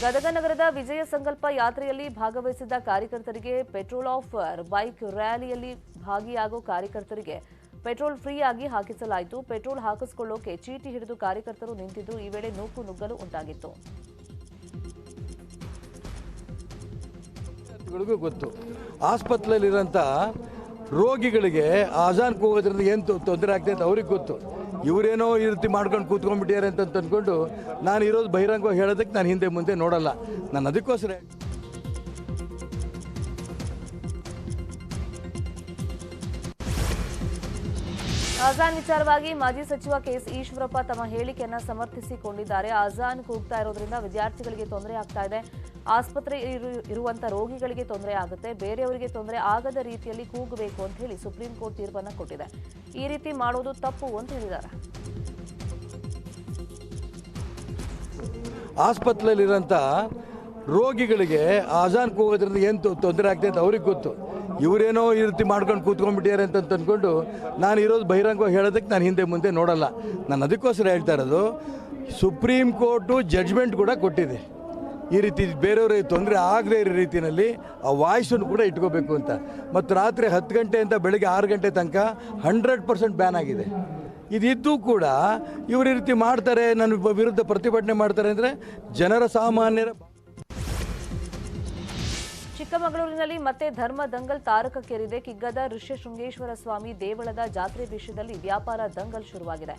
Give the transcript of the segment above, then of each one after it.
ಗದಗ ನಗರದ ವಿಜಯ ಸಂಕಲ್ಪ ಯಾತ್ರೆಯಲ್ಲಿ ಭಾಗವಹಿಸಿದ್ದ ಕಾರ್ಯಕರ್ತರಿಗೆ ಪೆಟ್ರೋಲ್ ಆಫರ್ ಬೈಕ್ ರ್ಯಾಲಿಯಲ್ಲಿ ಭಾಗಿಯಾಗೋ ಕಾರ್ಯಕರ್ತರಿಗೆ ಪೆಟ್ರೋಲ್ ಫ್ರೀ ಆಗಿ ಹಾಕಿಸಲಾಯಿತು. ಪೆಟ್ರೋಲ್ ಹಾಕಿಸಿಕೊಳ್ಳೋಕೆ ಚೀಟಿ ಹಿಡಿದು ಕಾರ್ಯಕರ್ತರು ನಿಂತಿದ್ದು ಈ ವೇಳೆ ನೂಕು ನುಗ್ಗಲು ಉಂಟಾಗಿತ್ತು. ಗೊತ್ತು ಆಸ್ಪತ್ರೆಯಲ್ಲಿರುವಂಥ ರೋಗಿಗಳಿಗೆ ಆಜಾನ್ ಹೋಗೋದ್ರಿಂದ ಏನು ತೊಂದರೆ ಆಗ್ತದೆ ಅಂತ ಅವ್ರಿಗೆ ಗೊತ್ತು. ಇವರೇನೋ ಈ ರೀತಿ ಮಾಡ್ಕೊಂಡು ಕೂತ್ಕೊಂಡ್ಬಿಟ್ಟಿದ್ದಾರೆ ಅಂತ ಅಂದ್ಕೊಂಡು ನಾನು ಇರೋದು ಬಹಿರಂಗವಾಗಿ ಹೇಳೋದಕ್ಕೆ ನಾನು ಹಿಂದೆ ಮುಂದೆ ನೋಡಲ್ಲ. ನಾನು ಅದಕ್ಕೋಸ್ಕರ ಆಜಾನ್ ವಿಚಾರವಾಗಿ ಮಾಜಿ ಸಚಿವ ಕೆಎಸ್ ಈಶ್ವರಪ್ಪ ತಮ್ಮ ಹೇಳಿಕೆಯನ್ನ ಸಮರ್ಥಿಸಿಕೊಂಡಿದ್ದಾರೆ. ಆಜಾನ್ ಕೂಗ್ತಾ ಇರೋದ್ರಿಂದ ವಿದ್ಯಾರ್ಥಿಗಳಿಗೆ ತೊಂದರೆ ಆಗ್ತಾ ಇದೆ, ಆಸ್ಪತ್ರೆ ಇರುವಂತ ರೋಗಿಗಳಿಗೆ ತೊಂದರೆ ಆಗುತ್ತೆ, ಬೇರೆಯವರಿಗೆ ತೊಂದರೆ ಆಗದ ರೀತಿಯಲ್ಲಿ ಕೂಗಬೇಕು ಅಂತ ಹೇಳಿ ಸುಪ್ರೀಂ ಕೋರ್ಟ್ ತೀರ್ಪನ್ನು ಕೊಟ್ಟಿದೆ. ಈ ರೀತಿ ಮಾಡೋದು ತಪ್ಪು ಅಂತ ಹೇಳಿದ್ದಾರೆ. ಆಸ್ಪತ್ರೆಯಲ್ಲಿರೋಂಥ ರೋಗಿಗಳಿಗೆ ಆಜಾನ್ ಹೋಗೋದ್ರಿಂದ ಏನು ತೊಂದರೆ ಆಗ್ತದೆ ಅಂತ ಅವ್ರಿಗೆ ಗೊತ್ತು. ಇವರೇನೋ ಈ ರೀತಿ ಮಾಡ್ಕೊಂಡು ಕೂತ್ಕೊಂಡ್ಬಿಟ್ಟಿದ್ದಾರೆ ಅಂತ ಅಂದ್ಕೊಂಡು ನಾನು ಇರೋದು ಬಹಿರಂಗವಾಗಿ ಹೇಳೋದಕ್ಕೆ ನಾನು ಹಿಂದೆ ಮುಂದೆ ನೋಡಲ್ಲ. ನಾನು ಅದಕ್ಕೋಸ್ಕರ ಹೇಳ್ತಾ ಇರೋದು, ಸುಪ್ರೀಂ ಕೋರ್ಟು ಜಡ್ಜ್ಮೆಂಟ್ ಕೂಡ ಕೊಟ್ಟಿದೆ ಈ ರೀತಿ ಬೇರೆಯವ್ರಿಗೆ ತೊಂದರೆ ಆಗದೇ ಇರೋ ರೀತಿಯಲ್ಲಿ ಆ ವಾಯ್ಸನ್ನು ಕೂಡ ಇಟ್ಕೋಬೇಕು ಅಂತ. ಮತ್ತು ರಾತ್ರಿ 10 ಗಂಟೆಯಿಂದ ಬೆಳಗ್ಗೆ 6 ಗಂಟೆ ತನಕ 100% ಬ್ಯಾನ್ ಆಗಿದೆ. ಇದಿದ್ದು ಕೂಡ ಇವರು ಈ ರೀತಿ ಮಾಡ್ತಾರೆ, ನನ್ನ ವಿರುದ್ಧ ಪ್ರತಿಭಟನೆ ಮಾಡ್ತಾರೆ ಅಂದರೆ ಜನರ ಸಾಮಾನ್ಯರ. ಚಿಕ್ಕಮಗಳೂರಿನಲ್ಲಿ ಮತ್ತೆ ಧರ್ಮ ದಂಗಲ್ ತಾರಕಕ್ಕೇರಿದೆ. ಕಿಗ್ಗದ ಋಷ್ಯಶೃಂಗೇಶ್ವರ ಸ್ವಾಮಿ ದೇವಳದ ಜಾತ್ರೆ ವಿಷಯದಲ್ಲಿ ವ್ಯಾಪಾರ ದಂಗಲ್ ಶುರುವಾಗಿದೆ.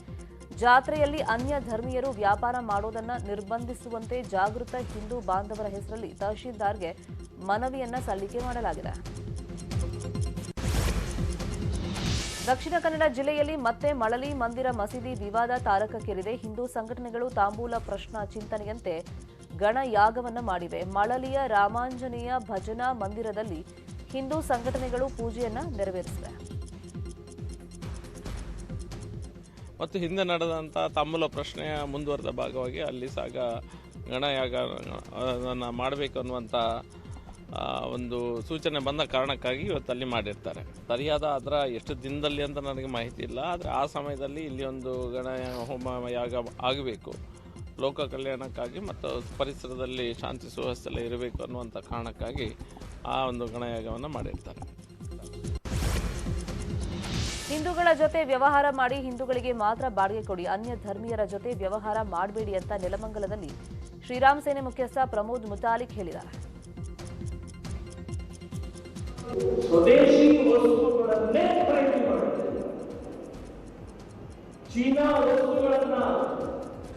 ಜಾತ್ರೆಯಲ್ಲಿ ಅನ್ಯ ಧರ್ಮೀಯರು ವ್ಯಾಪಾರ ಮಾಡೋದನ್ನ ನಿರ್ಬಂಧಿಸುವಂತೆ ಜಾಗೃತ ಹಿಂದೂ ಬಾಂಧವರ ಹೆಸರಲ್ಲಿ ತಹಶೀಲ್ದಾರ್ಗೆ ಮನವಿಯನ್ನ ಸಲ್ಲಿಕೆ ಮಾಡಲಾಗಿದೆ. ದಕ್ಷಿಣ ಕನ್ನಡ ಜಿಲ್ಲೆಯಲ್ಲಿ ಮತ್ತೆ ಮಳಲಿ ಮಂದಿರ ಮಸೀದಿ ವಿವಾದ ತಾರಕಕ್ಕೇರಿದೆ. ಹಿಂದೂ ಸಂಘಟನೆಗಳು ತಾಂಬೂಲ ಪ್ರಶ್ನ ಚಿಂತನೆಯಂತೆ ಗಣಯಾಗವನ್ನ ಮಾಡಿವೆ. ಮಳಲಿಯ ರಾಮಾಂಜನೇಯ ಭಜನಾ ಮಂದಿರದಲ್ಲಿ ಹಿಂದೂ ಸಂಘಟನೆಗಳು ಪೂಜೆಯನ್ನ ನೆರವೇರಿಸಿವೆ. ಮತ್ತು ಹಿಂದೆ ನಡೆದಂಥ ತಾಂಬೂಲ ಪ್ರಶ್ನೆಯ ಮುಂದುವರೆದ ಭಾಗವಾಗಿ ಅಲ್ಲಿ ಸಾಗ ಗಣಯಾಗ ಮಾಡಬೇಕು ಅನ್ನುವಂಥ ಒಂದು ಸೂಚನೆ ಬಂದ ಕಾರಣಕ್ಕಾಗಿ ಇವತ್ತಲ್ಲಿ ಮಾಡಿರ್ತಾರೆ. ಸರಿಯಾದ ಅದರ ಎಷ್ಟು ದಿನದಲ್ಲಿ ಅಂತ ನನಗೆ ಮಾಹಿತಿ ಇಲ್ಲ, ಆದರೆ ಆ ಸಮಯದಲ್ಲಿ ಇಲ್ಲಿ ಒಂದು ಗಣ ಹೋಮ ಯಾಗ ಆಗಬೇಕು, ಲೋಕ ಕಲ್ಯಾಣಕ್ಕಾಗಿ ಮತ್ತು ಪರಿಸರದಲ್ಲಿ ಶಾಂತಿ ಸುವ್ಯವಸ್ಥೆ ಇರಬೇಕು ಅನ್ನುವಂಥ ಕಾರಣಕ್ಕಾಗಿ ಆ ಒಂದು ಗಣಯಾಗವನ್ನು ಮಾಡಿರ್ತಾರೆ. ಹಿಂದೂಗಳ ಜೊತೆ ವ್ಯವಹಾರ ಮಾಡಿ ಹಿಂದೂಗಳಿಗೆ ಮಾತ್ರ ಬಾಡಿಗೆ ಕೊಡಿ, ಅನ್ಯ ಧರ್ಮೀಯರ ಜೊತೆ ವ್ಯವಹಾರ ಮಾಡಬೇಡಿ ಅಂತ ನೆಲಮಂಗಲದಲ್ಲಿ ಶ್ರೀರಾಮ್ ಸೇನೆ ಮುಖ್ಯಸ್ಥ ಪ್ರಮೋದ್ ಮುತಾಲಿಕ್ ಹೇಳಿದ್ದಾರೆ. ಸ್ವದೇಶಿ ವಸ್ತುಗಳನ್ನೇ ಖರೀದಿ ಮಾಡುತ್ತೇವೆ, ಚೀನಾ ವಸ್ತುಗಳನ್ನ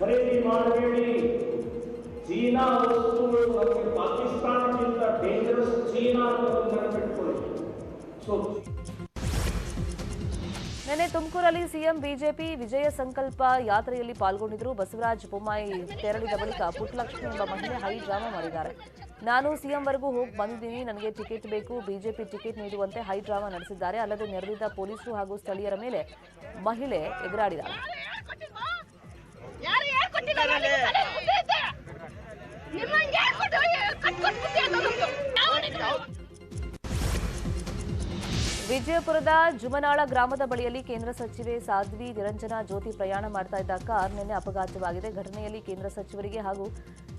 ಖರೀದಿ ಮಾಡಬೇಡಿ. ಚೀನಾ ವಸ್ತುಗಳು ನಮಗೆ ಪಾಕಿಸ್ತಾನಕ್ಕಿಂತ ಡೇಂಜರಸ್ ಚೀನಾ ಅಂತ ನೆನಪಿಟ್ಕೊಳ್ಳಿ. ನಿನ್ನೆ ತುಮಕೂರಲ್ಲಿ ಸಿಎಂ ಬಿಜೆಪಿ ವಿಜಯ ಸಂಕಲ್ಪ ಯಾತ್ರೆಯಲ್ಲಿ ಪಾಲ್ಗೊಂಡಿದ್ದರು. ಬಸವರಾಜ ಬೊಮ್ಮಾಯಿ ತೆರಳಿದ ಬಳಿಕ ಪುಟ್ಟಲಕ್ಷ್ಮಿ ಎಂಬ ಮಹಿಳೆ ಹೈ ಡ್ರಾಮಾ ಮಾಡಿದ್ದಾರೆ. ನಾನು ಸಿಎಂವರೆಗೂ ಹೋಗಿ ಬಂದಿದ್ದೀನಿ, ನನಗೆ ಟಿಕೆಟ್ ಬೇಕು, ಬಿಜೆಪಿ ಟಿಕೆಟ್ ನೀಡುವಂತೆ ಹೈ ಡ್ರಾಮಾ ನಡೆಸಿದ್ದಾರೆ. ಅಲ್ಲದೆ ನೆರೆದಿದ್ದ ಪೊಲೀಸರು ಹಾಗೂ ಸ್ಥಳೀಯರ ಮೇಲೆ ಮಹಿಳೆ ಎಗರಾಡಿದ್ದಾರೆ. ವಿಜಯಪುರದ ಜುಮನಾಳ ಗ್ರಾಮದ ಬಳಿಯಲ್ಲಿ ಕೇಂದ್ರ ಸಚಿವೆ ಸಾಧ್ವಿ ನಿರಂಜನ ಜ್ಯೋತಿ ಪ್ರಯಾಣ ಮಾಡ್ತಾ ಇದ್ದ ಕಾರ್ ನಿನ್ನೆ ಅಪಘಾತವಾಗಿದೆ. ಘಟನೆಯಲ್ಲಿ ಕೇಂದ್ರ ಸಚಿವರಿಗೆ ಹಾಗೂ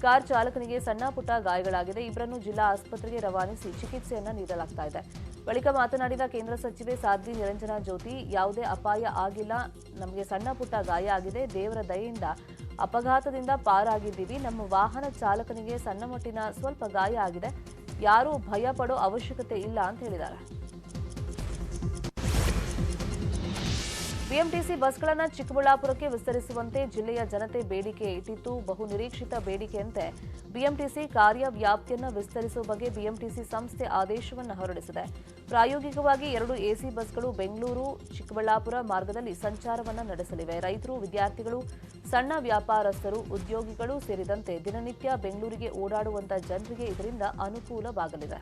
ಕಾರ್ ಚಾಲಕನಿಗೆ ಸಣ್ಣ ಪುಟ್ಟ ಗಾಯಗಳಾಗಿದೆ. ಇಬ್ಬರನ್ನು ಜಿಲ್ಲಾ ಆಸ್ಪತ್ರೆಗೆ ರವಾನಿಸಿ ಚಿಕಿತ್ಸೆಯನ್ನ ನೀಡಲಾಗ್ತಾ ಇದೆ. ಬಳಿಕ ಮಾತನಾಡಿದ ಕೇಂದ್ರ ಸಚಿವೆ ಸಾಧ್ವಿ ನಿರಂಜನ ಜ್ಯೋತಿ, ಯಾವುದೇ ಅಪಾಯ ಆಗಿಲ್ಲ, ನಮಗೆ ಸಣ್ಣ ಪುಟ್ಟ ಗಾಯ ಆಗಿದೆ, ದೇವರ ದಯೆಯಿಂದ ಅಪಘಾತದಿಂದ ಪಾರಾಗಿದ್ದೀವಿ. ನಮ್ಮ ವಾಹನ ಚಾಲಕನಿಗೆ ಸಣ್ಣ ಮಟ್ಟಿನ ಸ್ವಲ್ಪ ಗಾಯ ಆಗಿದೆ, ಯಾರೂ ಭಯ ಪಡೋ ಅವಶ್ಯಕತೆ ಇಲ್ಲ ಅಂತ ಹೇಳಿದ್ದಾರೆ. ಬಿಎಂಟಿಸಿ ಬಸ್ಗಳನ್ನು ಚಿಕ್ಕಬಳ್ಳಾಪುರಕ್ಕೆ ವಿಸ್ತರಿಸುವಂತೆ ಜಿಲ್ಲೆಯ ಜನತೆ ಬೇಡಿಕೆ ಇಟ್ಟಿದ್ದು. ಬಹು ನಿರೀಕ್ಷಿತ ಬೇಡಿಕೆಯಂತೆ ಬಿಎಂಟಿಸಿ ಕಾರ್ಯವ್ಯಾಪ್ತಿಯನ್ನು ವಿಸ್ತರಿಸುವ ಬಗ್ಗೆ ಬಿಎಂಟಿಸಿ ಸಂಸ್ಥೆ ಆದೇಶವನ್ನು ಹೊರಡಿಸಿದೆ. ಪ್ರಾಯೋಗಿಕವಾಗಿ 2 ಎಸಿ ಬಸ್ಗಳು ಬೆಂಗಳೂರು ಚಿಕ್ಕಬಳ್ಳಾಪುರ ಮಾರ್ಗದಲ್ಲಿ ಸಂಚಾರವನ್ನು ನಡೆಸಲಿವೆ. ರೈತರು, ವಿದ್ಯಾರ್ಥಿಗಳು, ಸಣ್ಣ ವ್ಯಾಪಾರಸ್ಥರು, ಉದ್ಯೋಗಿಗಳು ಸೇರಿದಂತೆ ದಿನನಿತ್ಯ ಬೆಂಗಳೂರಿಗೆ ಓಡಾಡುವಂತ ಜನರಿಗೆ ಇದರಿಂದ ಅನುಕೂಲವಾಗಲಿದೆ.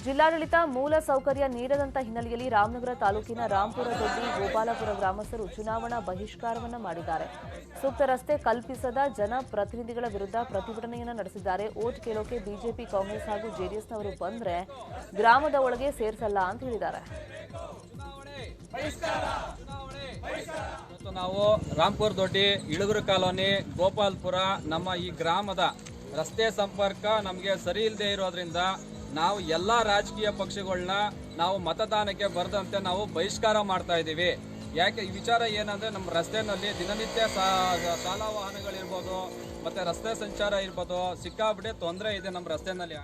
ಜಿಲ್ಲಾಡಳಿತ ಮೂಲ ಸೌಕರ್ಯ ನೀಡದಂತ ಹಿನ್ನೆಲೆಯಲ್ಲಿ ರಾಮನಗರ ತಾಲೂಕಿನ ರಾಂಪುರ ದೊಡ್ಡಿ, ಗೋಪಾಲಪುರ ಗ್ರಾಮಸ್ಥರು ಚುನಾವಣಾ ಬಹಿಷ್ಕಾರವನ್ನು ಮಾಡಿದ್ದಾರೆ. ಸೂಕ್ತ ರಸ್ತೆ ಕಲ್ಪಿಸದ ಜನಪ್ರತಿನಿಧಿಗಳ ವಿರುದ್ಧ ಪ್ರತಿಭಟನೆಯನ್ನು ನಡೆಸಿದ್ದಾರೆ. ಓಟ್ ಕೇಳೋಕೆ ಬಿಜೆಪಿ, ಕಾಂಗ್ರೆಸ್ ಹಾಗೂ ಜೆಡಿಎಸ್ನವರು ಬಂದ್ರೆ ಗ್ರಾಮದ ಒಳಗೆ ಸೇರಿಸಲ್ಲ ಅಂತ ಹೇಳಿದ್ದಾರೆ. ಇವತ್ತು ನಾವು ರಾಂಪುರ ದೊಡ್ಡಿ, ಇಳುಗುರು ಕಾಲೋನಿ, ಗೋಪಾಲ್ಪುರ ನಮ್ಮ ಈ ಗ್ರಾಮದ ರಸ್ತೆ ಸಂಪರ್ಕ ನಮಗೆ ಸರಿ ಇಲ್ಲದೆ ಇರೋದ್ರಿಂದ ನಾವು ಎಲ್ಲ ರಾಜಕೀಯ ಪಕ್ಷಗಳನ್ನ ನಾವು ಮತದಾನಕ್ಕೆ ಬರದಂತೆ ನಾವು ಬಹಿಷ್ಕಾರ ಮಾಡ್ತಾ ಇದ್ದೀವಿ. ಯಾಕೆ ಈ ವಿಚಾರ ಏನಂದ್ರೆ ನಮ್ಮ ರಸ್ತೆನಲ್ಲಿ ದಿನನಿತ್ಯ ಶಾಲಾ ವಾಹನಗಳಿರ್ಬೋದು ಮತ್ತೆ ರಸ್ತೆ ಸಂಚಾರ ಇರ್ಬೋದು, ಸಿಕ್ಕಾಬಿಟ್ಟೆ ತೊಂದರೆ ಇದೆ ನಮ್ಮ ರಸ್ತೆನಲ್ಲಿ.